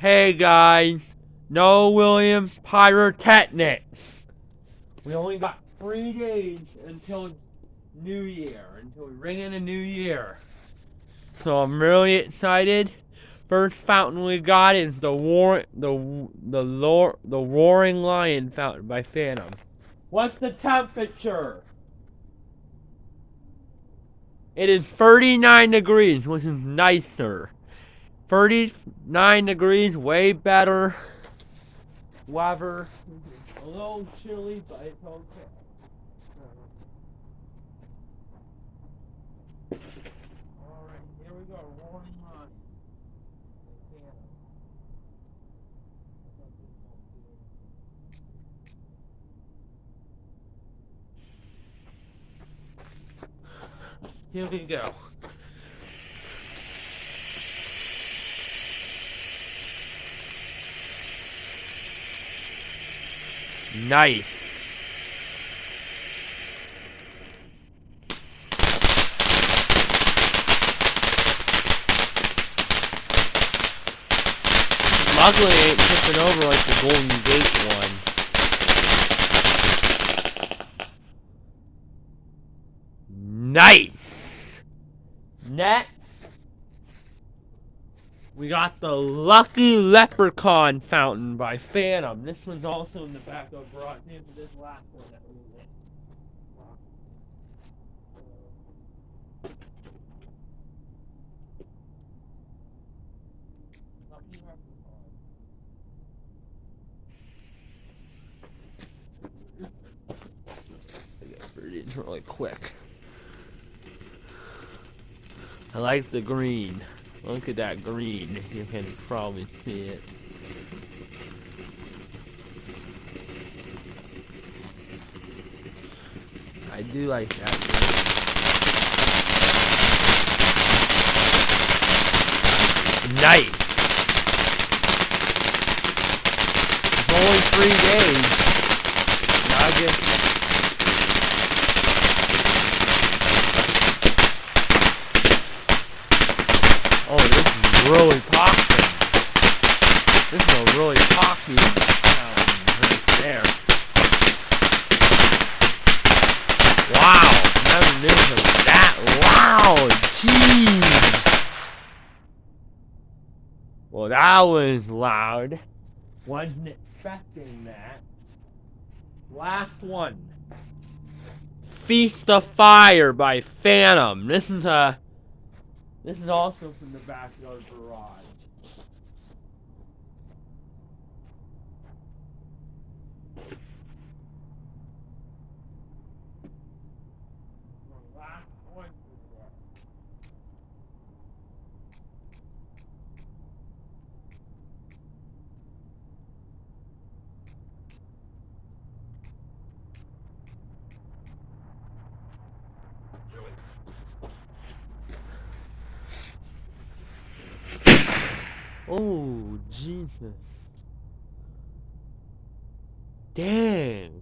Hey guys, no Williams pyrotechnics. We only got 3 days until New Year, until we ring in a new year. So I'm really excited. First fountain we got is the Roaring Lion fountain by Phantom. What's the temperature? It is 39 degrees, which is nicer. 39 degrees, way better weather. A little chilly, but it's okay. Alright, here we go. Roaring Lion. Here we go. Nice. Luckily, it ain't tipping over like the Golden Gate one. Nice. Next, we got the Lucky Leprechaun fountain by Phantom. This one's also in the back of garage. Name for this last one that we did. Lucky Leprechaun. I get it really quick. I like the green. Look at that green. You can probably see it. I do like that green. Nice. It's only 3 days. Now I get. Oh, this is really popping. This is a really poppy right there. Wow, never knew it was that loud. Jeez. Well, that was loud. Wasn't expecting that. Last one. Feast of Fire by Phantom. This is also from the backyard garage. Last one for Oh, Jesus. Dang.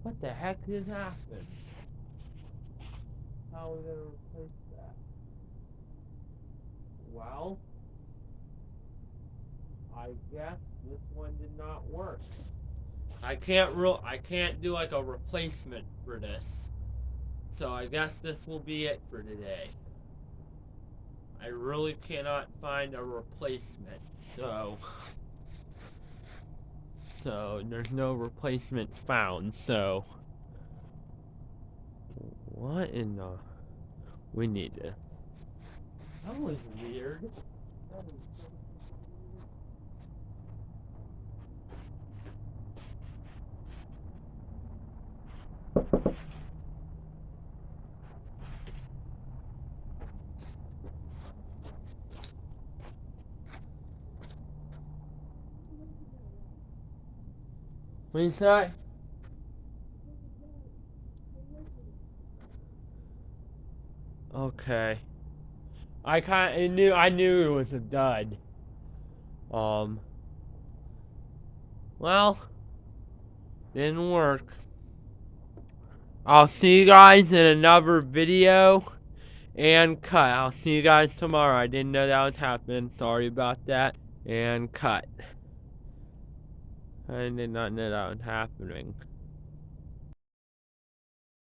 What the heck just happened? How are we gonna replace that? Well, I guess this one did not work. I can't do like a replacement for this. So I guess this will be it for today. I really cannot find a replacement, so there's no replacement found, so what in the, we need to, that was weird. That was so weird. What do you say? Okay. I knew it was a dud. Well, didn't work. I'll see you guys in another video and cut. I'll see you guys tomorrow. I didn't know that was happening. Sorry about that. And cut. I did not know that was happening.